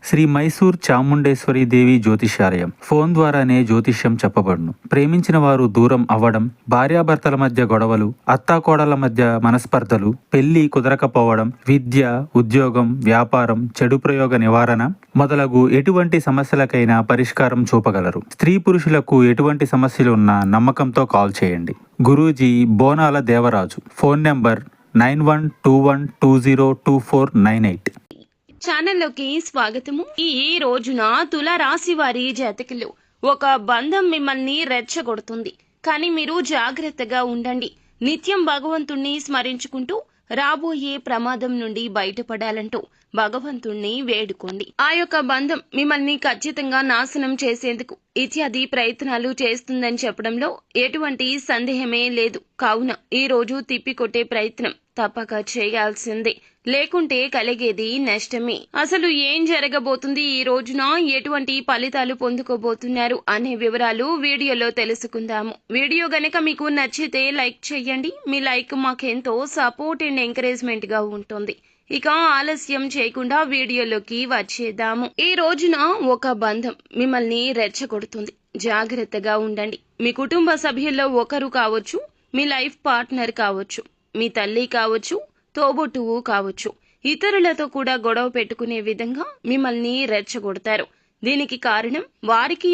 శ్రీ మైసూర్ చాముండేశ్వరి దేవి జ్యోతిష్యాలయం. ఫోన్ ద్వారానే జ్యోతిష్యం చెప్పబడును. ప్రేమించిన వారు దూరం అవ్వడం, భార్యాభర్తల మధ్య గొడవలు, అత్తాకోడళ్ల మధ్య మనస్పర్ధలు, పెళ్లి కుదరకపోవడం, విద్య, ఉద్యోగం, వ్యాపారం, చెడు ప్రయోగ నివారణ మొదలగు ఎటువంటి సమస్యలకైనా పరిష్కారం చూపగలరు. స్త్రీ పురుషులకు ఎటువంటి సమస్యలు ఉన్నా నమ్మకంతో కాల్ చేయండి. గురూజీ బోనాల దేవరాజు. Phone number 9121202498. ఛానల్లోకి స్వాగతము. ఈ రోజున తులారాశి వారి జాతకులు ఒక బంధం మిమ్మల్ని రెచ్చగొడుతుంది, కానీ మీరు జాగ్రత్తగా ఉండండి. నిత్యం భగవంతుణ్ణి స్మరించుకుంటూ రాబోయే ప్రమాదం నుండి బయటపడాలంటూ భగవంతుణ్ణి వేడుకోండి. ఆ యొక్క బంధం మిమ్మల్ని ఖచ్చితంగా నాశనం చేసేందుకు ఇత్యాది ప్రయత్నాలు చేస్తుందని చెప్పడంలో ఎటువంటి సందేహమే లేదు. కావున ఈ రోజు తిప్పికొట్టే ప్రయత్నం తప్పక చేయాల్సిందే, లేకుంటే కలిగేది నష్టమే. అసలు ఏం జరగబోతుంది, ఈ రోజున ఎటువంటి ఫలితాలు పొందుకోబోతున్నారు అనే వివరాలు వీడియోలో తెలుసుకుందాము. వీడియో గనక మీకు నచ్చితే లైక్ చేయండి. మీ లైక్ మాకెంతో సపోర్ట్ అండ్ ఎంకరేజ్మెంట్ గా ఉంటుంది. ఇక ఆలస్యం చేయకుండా వీడియోలోకి వచ్చేద్దాము. ఈ రోజున ఒక బంధం మిమ్మల్ని రెచ్చగొడుతుంది, జాగ్రత్తగా ఉండండి. మీ కుటుంబ సభ్యుల్లో ఒకరు కావచ్చు, మీ లైఫ్ పార్ట్నర్ కావచ్చు, మీ తల్లి కావచ్చు, తోబుట్టువు కావచ్చు, ఇతరులతో కూడా గొడవ పెట్టుకునే విధంగా మిమ్మల్ని రెచ్చగొడతారు. దీనికి కారణం వారికి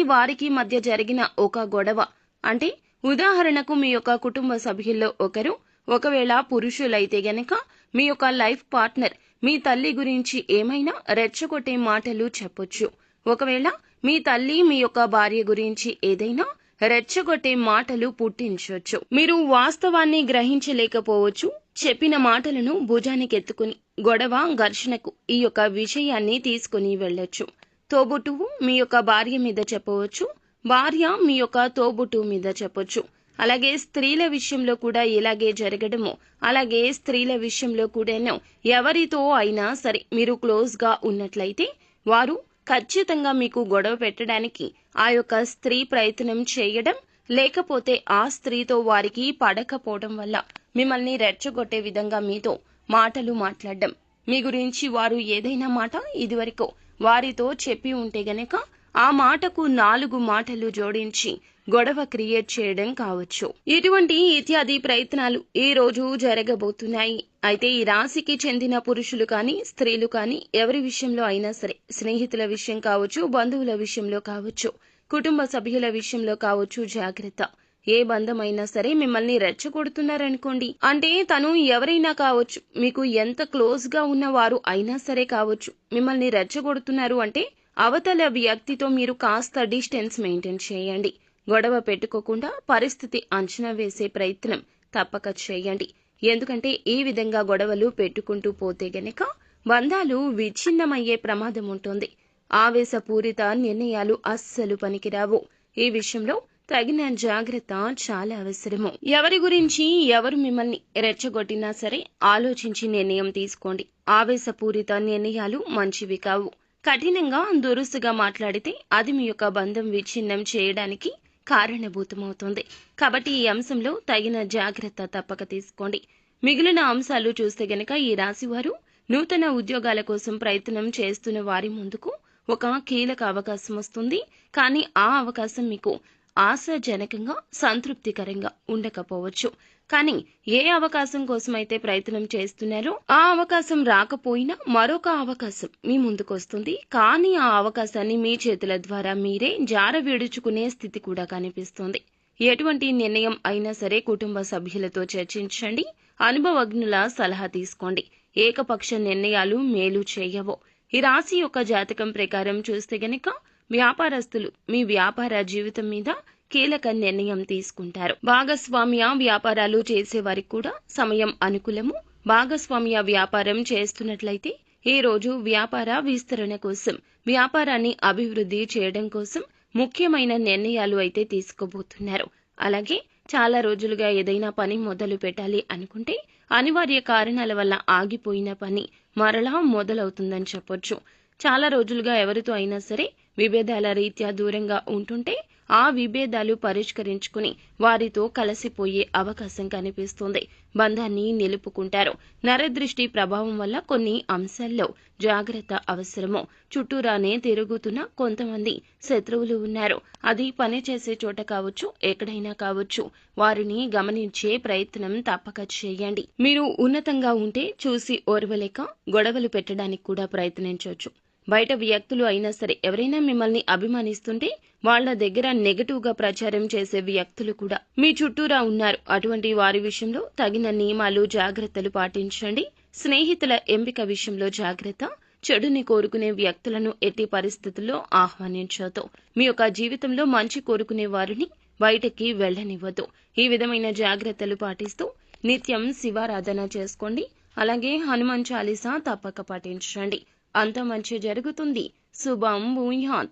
మధ్య జరిగిన ఒక గొడవ. అంటే ఉదాహరణకు మీ యొక్క కుటుంబ సభ్యుల్లో ఒకరు, ఒకవేళ పురుషులైతే గనక మీ యొక్క లైఫ్ పార్ట్నర్ మీ తల్లి గురించి ఏమైనా రెచ్చగొట్టే మాటలు చెప్పొచ్చు. ఒకవేళ మీ తల్లి మీ యొక్క భార్య గురించి ఏదైనా రెచ్చగొట్టే మాటలు పుట్టించవచ్చు. మీరు వాస్తవాన్ని గ్రహించలేకపోవచ్చు. చెప్పిన మాటలను భుజానికెత్తుకుని గొడవ, ఘర్షణకు ఈ యొక్క విషయాన్ని తీసుకుని వెళ్ళొచ్చు. తోబుట్టువు మీ యొక్క భార్య మీద చెప్పవచ్చు, భార్య మీ యొక్క తోబుట్టువు మీద చెప్పొచ్చు. అలాగే స్త్రీల విషయంలో కూడా ఇలాగే జరగడము. అలాగే స్త్రీల విషయంలో కూడాను ఎవరితో అయినా సరే మీరు క్లోజ్ గా ఉన్నట్లయితే వారు ఖచ్చితంగా మీకు గొడవ పెట్టడానికి ఆ యొక్క స్త్రీ ప్రయత్నం చేయడం, లేకపోతే ఆ స్త్రీతో వారికి పడకపోవడం వల్ల మిమ్మల్ని రెచ్చగొట్టే విధంగా మీతో మాటలు మాట్లాడడం. మీ గురించి వారు ఏదైనా మాట ఇదివరకు వారితో చెప్పి ఉంటే గనక ఆ మాటకు 4 మాటలు జోడించి గొడవ క్రియేట్ చేయడం కావచ్చు. ఇటువంటి ఇత్యాది ప్రయత్నాలు ఈ రోజు జరగబోతున్నాయి. అయితే ఈ రాశికి చెందిన పురుషులు కానీ స్త్రీలు కానీ ఎవరి విషయంలో అయినా సరే, స్నేహితుల విషయం కావచ్చు, బంధువుల విషయంలో కావచ్చు, కుటుంబ సభ్యుల విషయంలో కావచ్చు, జాగ్రత్త. ఏ బంధమైనా సరే మిమ్మల్ని రెచ్చగొడుతున్నారనుకోండి, అంటే తను ఎవరైనా కావచ్చు, మీకు ఎంత క్లోజ్ గా ఉన్న వారు అయినా సరే కావచ్చు, మిమ్మల్ని రెచ్చగొడుతున్నారు అంటే అవతల వ్యక్తితో మీరు కాస్త డిస్టెన్స్ మెయింటైన్ చేయండి. గొడవ పెట్టుకోకుండా పరిస్థితి అంచనా వేసే ప్రయత్నం తప్పక చేయండి. ఎందుకంటే ఈ విధంగా గొడవలు పెట్టుకుంటూ పోతే గనక బంధాలు విచ్ఛిన్నమయ్యే ప్రమాదం ఉంటుంది. ఆవేశపూరిత నిర్ణయాలు అస్సలు పనికిరావు. ఈ విషయంలో తగిన జాగ్రత్త చాలా అవసరము. ఎవరి గురించి ఎవరు మిమ్మల్ని రెచ్చగొట్టినా సరే ఆలోచించి నిర్ణయం తీసుకోండి. ఆవేశపూరిత నిర్ణయాలు మంచివి కావు. కఠినంగా దురుసుగా మాట్లాడితే అది మీ యొక్క బంధం విచ్ఛిన్నం చేయడానికి కారణభూతమవుతుంది. కాబట్టి ఈ అంశంలో తగిన జాగ్రత్త తప్పక తీసుకోండి. మిగిలిన అంశాలు చూస్తే గనక ఈ రాశి వారు నూతన ఉద్యోగాల కోసం ప్రయత్నం చేస్తున్న వారి ముందుకు ఒక కీలక అవకాశం వస్తుంది. కానీ ఆ అవకాశం మీకు ఆశాజనకంగా, సంతృప్తికరంగా ఉండకపోవచ్చు. కానీ ఏ అవకాశం కోసమైతే ప్రయత్నం చేస్తున్నారో ఆ అవకాశం రాకపోయినా మరొక అవకాశం మీ ముందుకు వస్తుంది. కానీ ఆ అవకాశాన్ని మీ చేతుల ద్వారా మీరే జారవిడుచుకునే స్థితి కూడా కనిపిస్తుంది. ఎటువంటి నిర్ణయం అయినా సరే కుటుంబ సభ్యులతో చర్చించండి. అనుభవజ్ఞుల సలహా తీసుకోండి. ఏకపక్ష నిర్ణయాలు మేలు చేయవు. ఈ రాశి యొక్క జాతకం ప్రకారం చూస్తే గనక వ్యాపారస్తులు మీ వ్యాపార జీవితం మీద కీలక నిర్ణయం తీసుకుంటారు. భాగస్వామ్య వ్యాపారాలు చేసేవారికి కూడా సమయం అనుకూలము. భాగస్వామ్య వ్యాపారం చేస్తున్నట్లయితే ఈ రోజు వ్యాపార విస్తరణ కోసం, వ్యాపారాన్ని అభివృద్ధి చేయడం కోసం ముఖ్యమైన నిర్ణయాలు అయితే తీసుకోబోతున్నారు. అలాగే చాలా రోజులుగా ఏదైనా పని మొదలు పెట్టాలి అనుకుంటే అనివార్య కారణాల వల్ల ఆగిపోయిన పని మరలా మొదలవుతుందని చెప్పొచ్చు. చాలా రోజులుగా ఎవరితో అయినా సరే విభేదాల రీత్యా దూరంగా ఉంటుంటే ఆ విభేదాలు పరిష్కరించుకుని వారితో కలిసిపోయే అవకాశం కనిపిస్తుంది. బంధాన్ని నిలుపుకుంటారు. నరదృష్టి ప్రభావం వల్ల కొన్ని అంశాల్లో జాగ్రత్త అవసరము. చుట్టూరానే తిరుగుతున్న కొంతమంది శత్రువులు ఉన్నారు. అది పనిచేసే చోట కావచ్చు, ఎక్కడైనా కావచ్చు. వారిని గమనించే ప్రయత్నం తప్పక చేయండి. మీరు ఉన్నతంగా ఉంటే చూసి ఓర్వలేక గొడవలు పెట్టడానికి కూడా ప్రయత్నించవచ్చు. బయట వ్యక్తులు అయినా సరే ఎవరైనా మిమ్మల్ని అభిమానిస్తుంటే వాళ్ల దగ్గర నెగటివ్ గా ప్రచారం చేసే వ్యక్తులు కూడా మీ చుట్టూరా ఉన్నారు. అటువంటి వారి విషయంలో తగిన నియమాలు, జాగ్రత్తలు పాటించండి. స్నేహితుల ఎంపిక విషయంలో జాగ్రత్త. చెడుని కోరుకునే వ్యక్తులను ఎట్టి పరిస్థితుల్లో ఆహ్వానించొద్దు. మీ యొక్క జీవితంలో మంచి కోరుకునే వారిని బయటకి వెళ్లనివ్వద్దు. ఈ విధమైన జాగ్రత్తలు పాటిస్తూ నిత్యం శివారాధన చేసుకోండి. అలాగే హనుమాన్ చాలీసా తప్పక పాటించండి. అంత మంచి జరుగుతుంది. శుభం భూయాత్.